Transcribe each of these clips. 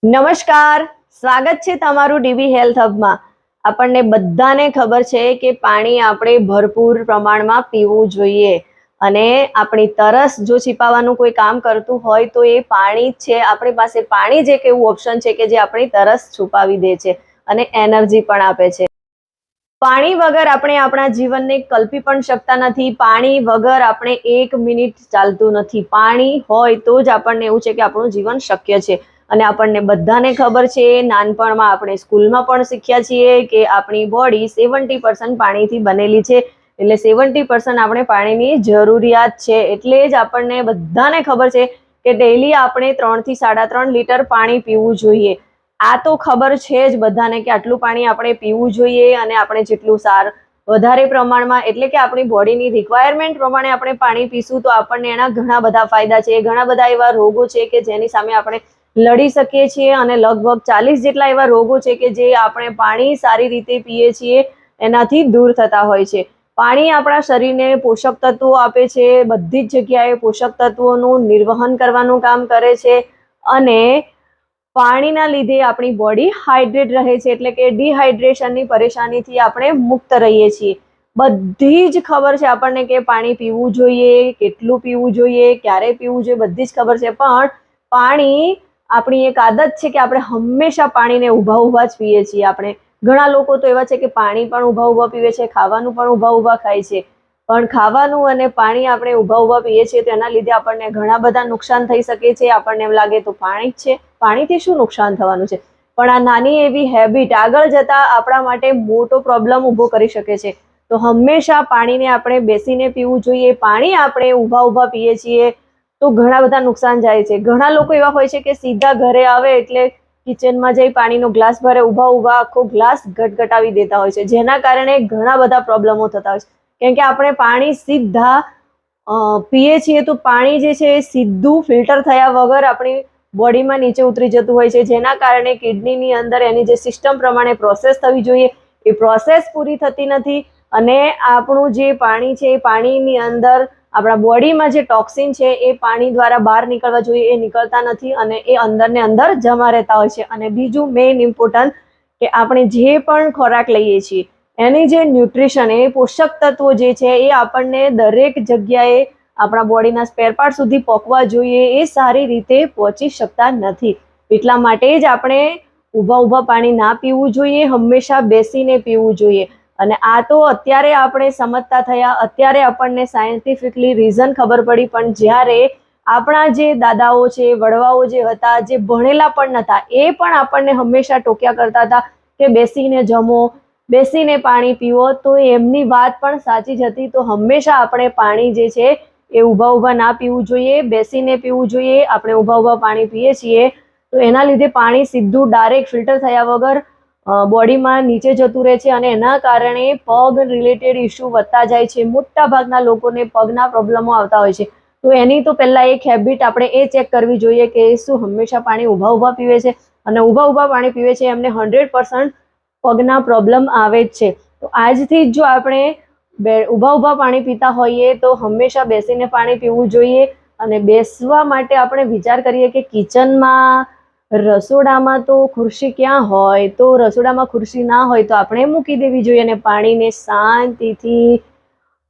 નમસ્કાર, સ્વાગત છે તમારું ડીબી હેલ્થ હબમાં। આપણને બધાને ખબર છે કે પાણી આપણે ભરપૂર પ્રમાણમાં પીવું જોઈએ અને આપણી તરસ જો છીપાવવાનું કોઈ કામ કરતું હોય તો એ પાણી જ છે। આપણી પાસે પાણી જ એક એવું ઓપ્શન છે કે જે આપણી તરસ છુપાવી દે છે અને એનર્જી પણ આપે છે। પાણી વગર આપણે આપણા જીવનને કલ્પી પણ શકતા નથી। પાણી વગર આપણે 1 મિનિટ ચાલતું નથી। પાણી હોય તો જ આપણને એવું છે કે આપણું જીવન શક્ય છે। અને આપણને બધાને ખબર છે, નાનપણમાં આપણે સ્કૂલમાં પણ શીખ્યા છીએ કે આપણી બોડી 70% પાણીથી બનેલી છે। એટલે 70% આપણે પાણીની જરૂરિયાત છે। એટલે જ આપણને બધાને ખબર છે કે ડેઈલી આપણે 3 થી 3.5 લીટર પાણી પીવું જોઈએ। આ તો ખબર છે જ બધાને કે આટલું પાણી આપણે પીવું જોઈએ અને આપણે જેટલું વધારે પ્રમાણમાં એટલે કે આપણી બોડીની રિક્વાયરમેન્ટ પ્રમાણે આપણે પાણી પીશું તો આપણને એના ઘણા બધા ફાયદા છે। ઘણા બધા એવા રોગો છે કે જેની સામે આપણે લડી શકીએ છીએ અને લગભગ 40 જેટલા એવા રોગો છે કે જે આપણે પાણી સારી રીતે પીએ છીએ એનાથી દૂર થતા હોય છે। પાણી આપણા શરીરને પોષક તત્વો આપે છે। બધી જ જગ્યાએ પોષક તત્વોનું નિર્વહન કરવાનું કામ કરે છે અને પાણીના લીધે આપણી બોડી હાઇડ્રેટ રહે છે। એટલે કે ડિહાઇડ્રેશનની પરેશાનીથી આપણે મુક્ત રહીએ છીએ। બધી જ ખબર છે આપણને કે પાણી પીવું જોઈએ, કેટલું પીવું જોઈએ, ક્યારે પીવું જોઈએ, બધી જ ખબર છે। પણ પાણી આપણી એક આદત છે કે આપણે હંમેશા પાણીને ઊભા જ પીએ છીએ। આપણે ઘણા લોકો તો એવા છે કે પાણી પણ ઊભા પીવે છે, ખાવાનું પણ ઊભા ખાય છે। પણ ખાવાનું અને પાણી આપણે ઊભા પીએ છીએ તો એના લીધે આપણને ઘણા બધા નુકસાન થઈ શકે છે। આપણને એમ લાગે તો પાણી જ છે, પાણીથી શું નુકસાન થવાનું છે? પણ આ નાની એવી હેબિટ આગળ જતા આપણા માટે મોટો પ્રોબ્લેમ ઊભો કરી શકે છે। તો હંમેશા પાણીને આપણે બેસીને પીવું જોઈએ। પાણી આપણે ઊભા પીએ છીએ તો ઘણા બધા નુકસાન જાય છે। ઘણા લોકો એવા હોય છે કે સીધા ઘરે આવે એટલે કિચનમાં જઈ પાણીનો ગ્લાસ ભરે, ઊભા આખો ગ્લાસ ગટગટાવી દેતા હોય છે, જેના કારણે ઘણા બધા પ્રોબ્લેમો થતા હોય છે। કેમ કે આપણે પાણી સીધા પીએ છીએ તો પાણી જે છે એ સીધું ફિલ્ટર થયા વગર આપણી બોડીમાં નીચે ઉતરી જતું હોય છે, જેના કારણે કિડનીની અંદર એની જે સિસ્ટમ પ્રમાણે પ્રોસેસ થવી જોઈએ એ પ્રોસેસ પૂરી થતી નથી અને આપણું જે પાણી છે એ પાણીની અંદર આપણા બોડીમાં જે ટોક્સિન છે એ પાણી દ્વારા બહાર નીકળવા જોઈએ એ નીકળતા નથી અને એ અંદરને અંદર જમા રહેતા હોય છે। અને બીજું મેઇન ઇમ્પોર્ટન્ટ કે આપણે જે પણ ખોરાક લઈએ છીએ એની જે ન્યુટ્રિશન એ પોષક તત્વો જે છે એ આપણને દરેક જગ્યાએ આપણા બોડીના સ્પેર પાર્ટ સુધી પહોંચવા જોઈએ એ સારી રીતે પહોંચી શકતા નથી। એટલા માટે જ આપણે ઊભા પાણી ના પીવું જોઈએ, હંમેશા બેસીને પીવું જોઈએ। અને આ તો અત્યારે આપણે સમજતા થયા, અત્યારે આપણને સાયન્ટિફિકલી રીઝન ખબર પડી, પણ જ્યારે આપણા જે દાદાઓ છે, વડવાઓ જે હતા, જે ભણેલા પણ નહોતા, એ પણ આપણને હંમેશા ટોક્યા કરતા હતા કે બેસીને જમો, બેસીને પાણી પીવો, તો એમની વાત પણ સાચી જ હતી। તો હંમેશા આપણે પાણી જે છે એ ઊભા ના પીવું જોઈએ, બેસીને પીવું જોઈએ। આપણે ઊભા પાણી પીએ છીએ તો એના લીધે પાણી સીધું ડાયરેક્ટ ફિલ્ટર થયા વગર બોડીમાં નીચે જતું રહે છે અને એના કારણે પગ રિલેટેડ ઇસ્યુ વધતા જાય છે। મોટા ભાગના લોકોને પગના પ્રોબ્લેમો આવતા હોય છે। તો એની તો પહેલા એક હેબિટ આપણે એ ચેક કરવી જોઈએ કે શું હંમેશા પાણી ઊભા પીવે છે, અને ઊભા પાણી પીવે છે એમને 100% પગના પ્રોબ્લેમ આવે જ છે। તો આજથી જો આપણે ઊભા પાણી પીતા હોઈએ તો હંમેશા બેસીને પાણી પીવું જોઈએ। અને બેસવા માટે આપણે વિચાર કરીએ કે કિચનમાં, રસોડામાં તો ખુરશી ક્યાં હોય? તો રસોડામાં ખુરશી ના હોય તો આપણે મૂકી દેવી જોઈએ અને પાણીને શાંતિથી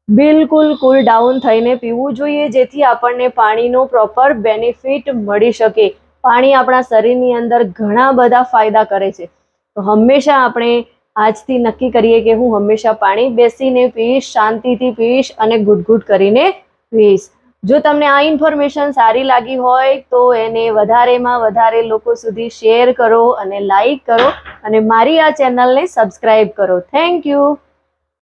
બિલકુલ કુલ ડાઉન થઈને પીવું જોઈએ, જેથી આપણને પાણીનો પ્રોપર બેનિફિટ મળી શકે। પાણી આપણા શરીરની અંદર ઘણા બધા ફાયદા કરે છે। તો હંમેશા આપણે આજથી નક્કી કરીએ કે હું હંમેશા પાણી બેસીને પીશ, શાંતિથી પીશ અને ઘૂંટ કરીને પીશ। જો તમને આ ઇન્ફોર્મેશન સારી લાગી હોય તો એને વધારેમાં વધારે લોકો સુધી શેર કરો અને લાઈક કરો અને મારી આ ચેનલને સબસ્ક્રાઇબ કરો। Thank you.